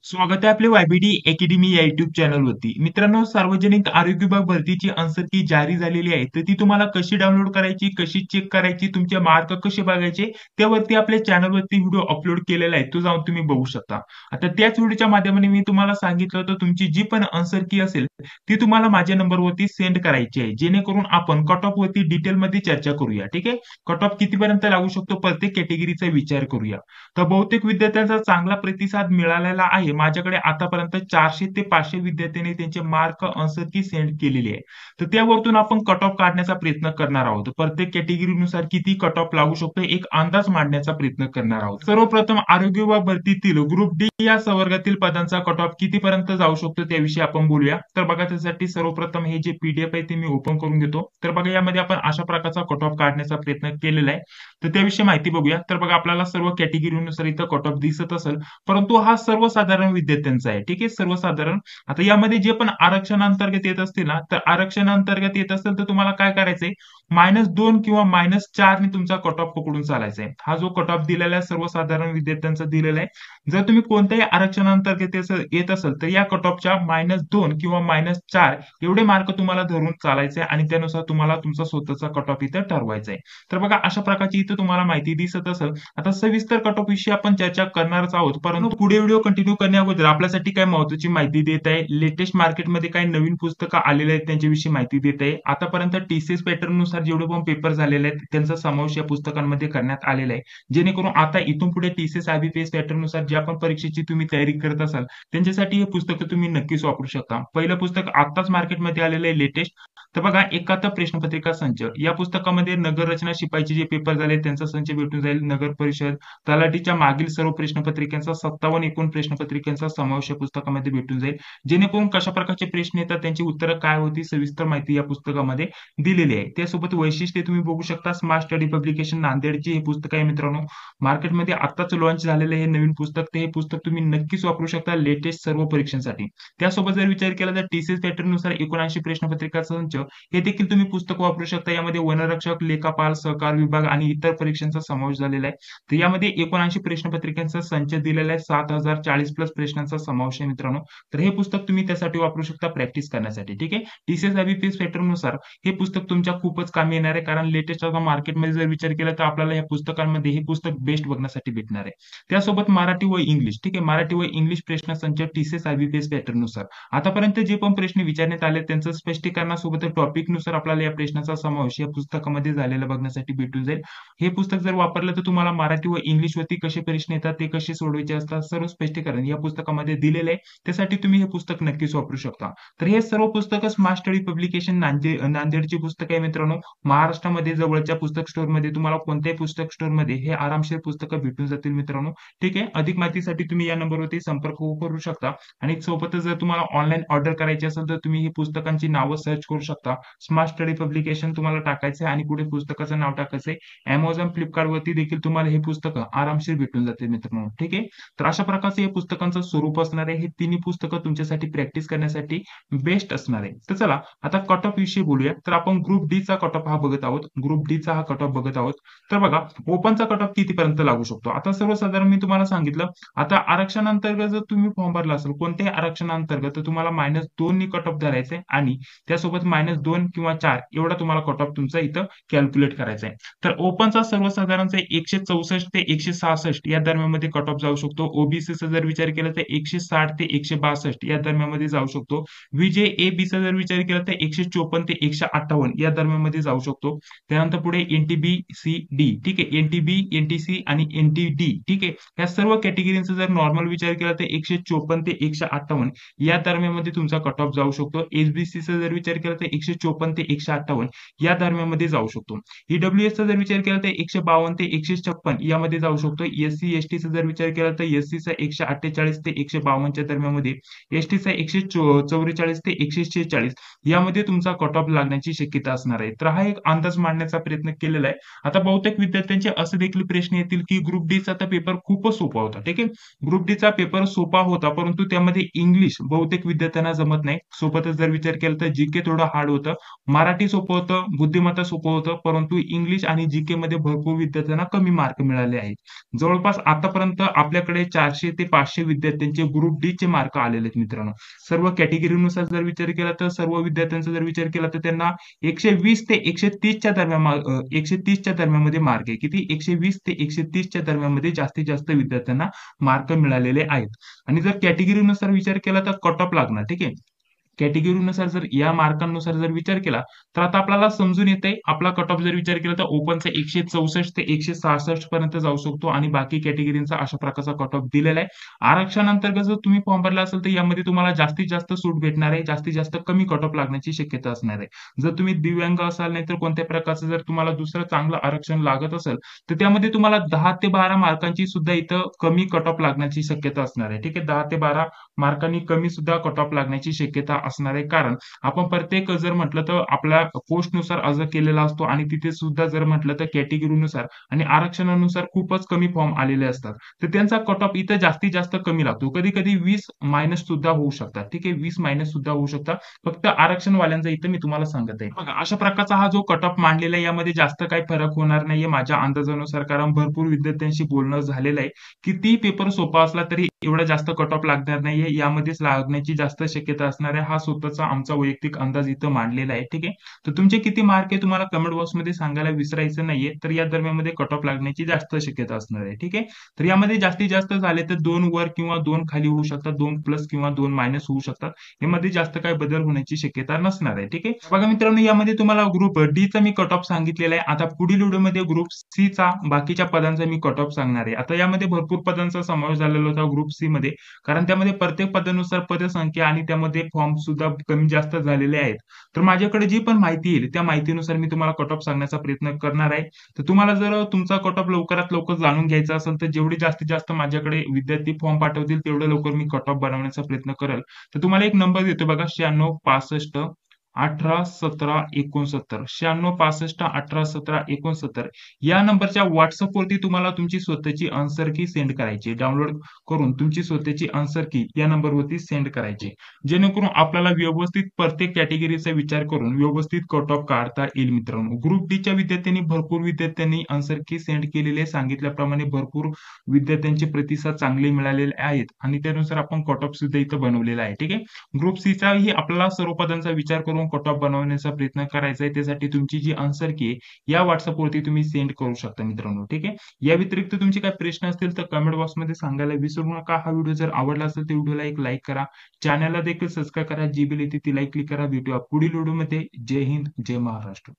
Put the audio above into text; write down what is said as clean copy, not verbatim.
स्वागत आहे आपल्या वायबीडी अकॅडमी या युट्यूब चॅनलवरती. मित्रांनो, सार्वजनिक आरोग्य विभाग भरतीची आन्सर की जारी झालेली आहे. तर ती तुम्हाला कशी डाउनलोड करायची, कशी चेक करायची, तुमचे मार्क कसे बघायचे, त्यावरती आपल्या चॅनलवरती व्हिडिओ अपलोड केलेला आहे. तो जाऊन तुम्ही बघू शकता. आता त्याच व्हिडिओच्या माध्यमाने मी तुम्हाला सांगितलं होतं, तुमची जी पण आन्सर की असेल ती तुम्हाला माझ्या नंबरवरती सेंड करायची आहे. जेणेकरून आपण कट ऑफ वरती डिटेलमध्ये चर्चा करूया. ठीक आहे. कट ऑफ कितीपर्यंत लागू शकतो प्रत्येक कॅटेगरीचा विचार करूया. तर बहुतेक विद्यार्थ्यांचा चांगला प्रतिसाद मिळालेला आहे. माझ्याकडे आतापर्यंत 400 ते 500 विद्यार्थ्यांनी त्यांचे मार्क आन्सर की सेंड केलेली आहे. तर त्यावरतून आपण कट ऑफ काढण्याचा प्रयत्न करणार आहोत. प्रत्येक कॅटेगरीनुसार किती कट ऑफ लागू शकतो एक अंदाज मांडण्याचा प्रयत्न करणार आहोत. सर्वप्रथम आरोग्य विभाग भरतीतील ग्रुप डी या संवर्गातील पदांचा कट ऑफ कितीपर्यंत जाऊ शकतो त्याविषयी आपण बोलूया. तर बघा, त्यासाठी सर्वप्रथम हे जे पीडीएफ आहे ते मी ओपन करून घेतो. तर बघा, यामध्ये आपण अशा प्रकारचा कट ऑफ काढण्याचा प्रयत्न केलेला आहे. तर त्याविषयी माहिती बघूया. तर बघा, आपल्याला सर्व कॅटेगरीनुसार इथं कट ऑफ दिसत असेल, परंतु हा सर्वसाधारण विद्यार्थ्यांचा आहे. ठीक आहे, सर्वसाधारण. आता यामध्ये जे पण आरक्षणांतर्गत येत असतील ना, तर आरक्षणांतर्गत येत असेल तर तुम्हाला काय करायचंय, -2 किंवा -4 ने तुमचा कट ऑफ पकडून चालायचा आहे. हा जो कट ऑफ दिलेला आहे सर्वसाधारण विद्यार्थ्यांचा दिलेला आहे. जर तुम्ही कोणत्याही आरक्षणांतर्गत येत असेल तर या कट ऑफच्या -2 किंवा -4 एवढे मार्क तुम्हाला धरून चालायचे आणि त्यानुसार तुम्हाला तुमचा स्वतःचा कट ऑफ इथं ठरवायचा आहे. तर बघा, अशा प्रकारची इथं तुम्हाला माहिती दिसत असेल. आता सविस्तर कट ऑफ विषयी आपण चर्चा करणारच आहोत, परंतु पुढे व्हिडिओ कंटिन्यू करण्याअगोदर आपल्यासाठी काय महत्त्वाची माहिती देत आहे. लेटेस्ट मार्केटमध्ये काही नवीन पुस्तकं आलेले आहेत त्यांच्याविषयी माहिती देत आहे. आतापर्यंत टीसीएस पॅटर्न नुसार जेवढे पण पेपर झालेले आहेत त्यांचा समावेश या पुस्तकांमध्ये करण्यात आलेला आहे. जेणेकरून आता इथून पुढे टीसीएस आयबीपीएस पॅटर्न नुसार ज्या पण परीक्षेची तुम्ही तयारी करत असाल त्यांच्यासाठी हे पुस्तकं तुम्ही नक्कीच वापरू शकता. पहिलं पुस्तक आताच मार्केटमध्ये आलेलं आहे लेटेस्ट. तर बघा, एकाहत्तर प्रश्नपत्रिका संच. या पुस्तकामध्ये नगर रचना शिपाईचे जे पेपर झाले त्यांचा संच भेटून जाईल. नगर परिषद तलाठीच्या मागील सर्व प्रश्नपत्रिकांचा 57 एकूण प्रश्नपत्रिकांचा समावेश या पुस्तकामध्ये भेटून जाईल. जेणेकरून कशा प्रकारचे प्रश्न येतात, त्यांची उत्तरं काय होती, सविस्तर माहिती या पुस्तकामध्ये दिलेली आहे. त्यासोबत वैशिष्ट्ये तुम्ही बघू शकता. स्मार्ट स्टडी पब्लिकेशन नांदेडचे हे पुस्तक आहे मित्रांनो. मार्केटमध्ये आताच लॉन्च झालेलं हे नवीन पुस्तक. ते हे पुस्तक तुम्ही नक्कीच वापरू शकता लेटेस्ट सर्व परीक्षांसाठी. त्यासोबत जर विचार केला तर टीसीएस पॅटर्न नुसार 79 प्रश्नपत्रिका संच हे देखील तुम्ही पुस्तक वापरू शकता. यामध्ये वनरक्षक, लेखापाल, सहकार विभाग आणि इतर परीक्षांचा समावेश झालेला आहे. तर यामध्ये 79 प्रश्नपत्रिकांचा संच दिलेला आहे. 7040 प्लस प्रश्नांचा समावेश आहे मित्रांनो. तर हे पुस्तक तुम्ही त्यासाठी वापरू शकता प्रॅक्टिस करण्यासाठी. ठीक आहे. टीसीएस आयबीपीएस पॅटर्न नुसार हे पुस्तक तुमच्या खूपच कामी येणार आहे, कारण लेटेस्ट आता मार्केटमध्ये जर विचार केला तर आपल्याला या पुस्तकांमध्ये हे पुस्तक बेस्ट बघण्यासाठी भेटणार आहे. त्यासोबत मराठी व इंग्लिश. ठीक आहे, मराठी व इंग्लिश प्रश्न संच टीसीएस आयबीपीएस पॅटर्न नुसार आतापर्यंत जे पण प्रश्न विचारण्यात आले त्यांचं स्पष्टीकरणासोबत टॉपिक नुसार आपल्याला या प्रश्नाचा समावेश या पुस्तकामध्ये झालेला बघण्यासाठी भेटून जाईल. हे पुस्तक जर वापरलं तर तुम्हाला मराठी व इंग्लिश वरती कसे प्रश्न येतात, ते कसे सोडवायचे असतात, सर्व स्पष्टीकरण या पुस्तकामध्ये दिलेले आहे. त्यासाठी तुम्ही हे पुस्तक नक्कीच वापरू शकता. तर हे सर्व पुस्तकं स्मार्ट स्टडी पब्लिकेशन नांदेडची पुस्तक आहे मित्रांनो. महाराष्ट्रामध्ये जवळच्या पुस्तक स्टोअरमध्ये तुम्हाला कोणत्याही पुस्तक स्टोअरमध्ये हे आरामशीर पुस्तकं भेटून जातील मित्रांनो. ठीक आहे. अधिक माहितीसाठी तुम्ही या नंबरवरती संपर्क करू शकता आणि सोबतच जर तुम्हाला ऑनलाईन ऑर्डर करायची असेल तर तुम्ही ही पुस्तकांची नावं सर्च करू शकता. स्मार्ट स्टडी पब्लिकेशन तुम्हाला टाकायचं आहे आणि पुढे पुस्तकाचं नाव टाकायचं आहे. Amazon, फ्लिपकार्ट वरती देखील तुम्हाला हे पुस्तकं आरामशीर भेटून जाते मित्रांनो. ठीक आहे. तर अशा प्रकारचे हे पुस्तकांचं स्वरूप असणार आहे. हे तिन्ही पुस्तकं तुमच्यासाठी प्रॅक्टिस करण्यासाठी बेस्ट असणार आहे. तर चला आता कट ऑफ विषयी बोलूया. तर आपण ग्रुप डी चा कट ऑफ हा बघत आहोत. ग्रुप डी चा हा कट ऑफ बघत आहोत. तर बघा, ओपनचा कट ऑफ कितीपर्यंत लागू शकतो. आता सर्वसाधारण मी तुम्हाला सांगितलं. आता आरक्षणांतर्गत जर तुम्ही फॉर्म भरला असेल कोणत्याही आरक्षणांतर्गत, तर तुम्हाला -2 नी कट ऑफ धरायचे आणि त्यासोबत -2 किंवा 4 एवढा तुम्हाला कट ऑफ तुमचा इथं कॅल्क्युलेट करायचा आहे. तर ओपनचा सर्वसाधारणचा 164 ते 166 या दरम्यानमध्ये कट ऑफ जाऊ शकतो. ओबीसीचा जर विचार केला तर 160 ते 162 या दरम्यानमध्ये जाऊ शकतो. विजेएबीचा जर विचार केला तर 154 ते 158 या दरम्यानमध्ये जाऊ शकतो. त्यानंतर पुढे एनटीबी सी डी. ठीक आहे. एनटीबी, एनटीसी आणि एनटीडी. ठीक आहे. या सर्व कॅटेगरीचा जर नॉर्मल विचार केला तर 154 ते 158 या दरम्यानमध्ये तुमचा कट ऑफ जाऊ शकतो. एसबीसीचा जर विचार केला तर 154 ते 158 या दरम्यानमध्ये जाऊ शकतो. ईडब्ल्यूएसचा जर विचार केला तर 152 ते 156 यामध्ये जाऊ शकतो. एससी एसटीचा जर विचार केला तर एससीचा 148 ते 152 च्या दरम्यानमध्ये, एसटीचा 144 ते 146 यामध्ये तुमचा कट ऑफ लागण्याची शक्यता असणार आहे. तर हा एक अंदाज मांडण्याचा प्रयत्न केलेला आहे. आता बहुतेक विद्यार्थ्यांचे असे देखील प्रश्न येतील की ग्रुप डी चा पेपर खूपच सोपा होता. ठीक आहे. ग्रुप डी चा पेपर सोपा होता, परंतु त्यामध्ये इंग्लिश बहुतेक विद्यार्थ्यांना जमत नाही. सोबतच जर विचार केला तर जीके थोडं हार्ड हार्ड होतं. मराठी सोपं होतं, बुद्धिमत्ता सोपं होतं, परंतु इंग्लिश आणि जीके मध्ये भरपूर विद्यार्थ्यांना कमी मार्क मिळाले आहेत. जवळपास आतापर्यंत आपल्याकडे 400 ते 500 विद्यार्थ्यांचे ग्रुप डी चे मार्क आलेले आहेत मित्रांनो. सर्व कॅटेगरीनुसार जर विचार केला तर सर्व विद्यार्थ्यांचा जर विचार केला तर त्यांना 120 ते 130 च्या दरम्यान 130 च्या दरम्यानमध्ये मार्क आहे. किती? 120 ते 130 च्या दरम्यानमध्ये जास्तीत जास्त विद्यार्थ्यांना मार्क मिळालेले आहेत. आणि जर कॅटेगरीनुसार विचार केला तर कट ऑफ लागणार. ठीक आहे. कॅटेगरीनुसार जर या मार्कांनुसार जर विचार केला तर आता आपल्याला समजून येते आपला कट ऑफ जर विचार केला तर ओपनचा 164 ते 166 पर्यंत जाऊ शकतो आणि बाकी कॅटेगरीचा अशा प्रकारचा कट ऑफ दिलेला आहे. आरक्षणांतर्गत जर तुम्ही फॉर्म भरला असेल तर यामध्ये तुम्हाला जास्तीत जास्त सूट भेटणार आहे, जास्तीत जास्त कमी कट ऑफ लागण्याची शक्यता असणार आहे. जर तुम्ही दिव्यांग असाल नाही तर कोणत्या प्रकारचं जर तुम्हाला दुसरं चांगलं आरक्षण लागत असेल तर त्यामध्ये तुम्हाला 10 ते 12 मार्कांची सुद्धा इथं कमी कट ऑफ लागण्याची शक्यता असणार आहे. ठीक आहे. 10 ते 12 मार्कांनी कमी सुद्धा कट ऑफ लागण्याची शक्यता असणार आहे. कारण आपण प्रत्येक जर म्हटलं तर आपल्या पोस्टनुसार अर्ज केलेला असतो आणि तिथे सुद्धा जर म्हटलं तर कॅटेगरीनुसार आणि आरक्षणानुसार खूपच कमी फॉर्म आलेले असतात. तर त्यांचा कट ऑफ इथं जास्तीत जास्त कमी लागतो. कधी-कधी 20 मायनस सुद्धा होऊ शकतात. ठीक आहे. 20 मायनस सुद्धा होऊ शकतात. फक्त आरक्षणवाल्यांचा इथं मी तुम्हाला सांगत आहे. बघा अशा प्रकारचा हा जो कट ऑफ मांडलेला आहे यामध्ये जास्त काही फरक होणार नाहीये माझ्या अंदाजानुसार कारण भरपूर विद्यार्थ्यांशी बोलणं झालेलं आहे. कितीही पेपर सोपा असला तरी एवढा जास्त कट ऑफ लागणार नाहीये. यामध्येच लागण्याची जास्त शक्यता असणार आहे. हा स्वतःचा आमचा वैयक्तिक अंदाज इथं मांडलेला आहे. ठीक आहे. तर तुमचे किती मार्क आहे तुम्हाला कमेंट बॉक्समध्ये सांगायला विसरायचं नाहीये. तर या दरम्यानमध्ये कट ऑफ लागण्याची जास्त शक्यता असणार आहे. ठीक आहे. तर यामध्ये जास्तीत जास्त झाले तर 2 वर किंवा 2 खाली होऊ शकतात. 2 प्लस किंवा 2 मायनस होऊ शकतात. यामध्ये जास्त काही बदल होण्याची शक्यता नसणार आहे. ठीक आहे. बघा मित्रांनो यामध्ये तुम्हाला ग्रुप डी चा मी कट ऑफ सांगितलेला आहे. आता पुढील व्हिडिओमध्ये ग्रुप सी चा बाकीच्या पदांचा मी कट ऑफ सांगणार आहे. आता यामध्ये भरपूर पदांचा समावेश झालेला होता ग्रुप सी मध्ये कारण त्यामध्ये प्रत्येक पदानुसार पदसंख्या आणि त्यामध्ये फॉर्म सुद्धा कमी जास्त झालेले आहेत. तर माझ्याकडे जी पण माहिती येईल त्या माहितीनुसार मी तुम्हाला कट ऑफ सांगण्याचा प्रयत्न करणार आहे. तर तुम्हाला जर तुमचा कट ऑफ लवकरात लवकर जाणून घ्यायचा असेल तर जेवढे जास्तीत जास्त माझ्याकडे विद्यार्थी फॉर्म पाठवतील तेवढं लवकर मी कट ऑफ बनवण्याचा प्रयत्न करेल. तर तुम्हाला एक नंबर देतो बघा 96 65 18 17 69 96 65 18 17 69 या नंबरच्या व्हॉट्सअपवरती तुम्हाला तुमची स्वतःची आन्सर की सेंड करायची डाउनलोड करून तुमची स्वतःची आन्सर की या नंबरवरती सेंड करायची जेणेकरून आपल्याला व्यवस्थित प्रत्येक कॅटेगरीचा विचार करून व्यवस्थित कट ऑफ काढता येईल मित्रांनो. ग्रुप डी च्या विद्यार्थ्यांनी भरपूर विद्यार्थ्यांनी आन्सर की सेंड केलेले सांगितल्याप्रमाणे भरपूर विद्यार्थ्यांचे प्रतिसाद चांगले मिळालेले आहेत आणि त्यानुसार आपण कट ऑफ सुद्धा इथं बनवलेला आहे. ठीक आहे. ग्रुप सी चा ही आपल्याला सर्व पदांचा विचार करून कट ऑफ बनवण्याचा प्रयत्न करायचा आहे. त्यासाठी तुमची जी आन्सर की आहे या व्हॉट्सअपवरती तुम्ही सेंड करू शकता मित्रांनो. ठीक आहे. या व्यतिरिक्त तुमचे काही प्रश्न असतील तर कमेंट बॉक्समध्ये सांगायला विसरू नका. हा व्हिडिओ जर आवडला असेल तर व्हिडिओला एक लाईक करा. चॅनलला देखील सबस्क्राईब करा. जी बेल येते ती लाईक क्लिक करा. भेटूया पुढील व्हिडिओमध्ये. जय हिंद, जय महाराष्ट्र.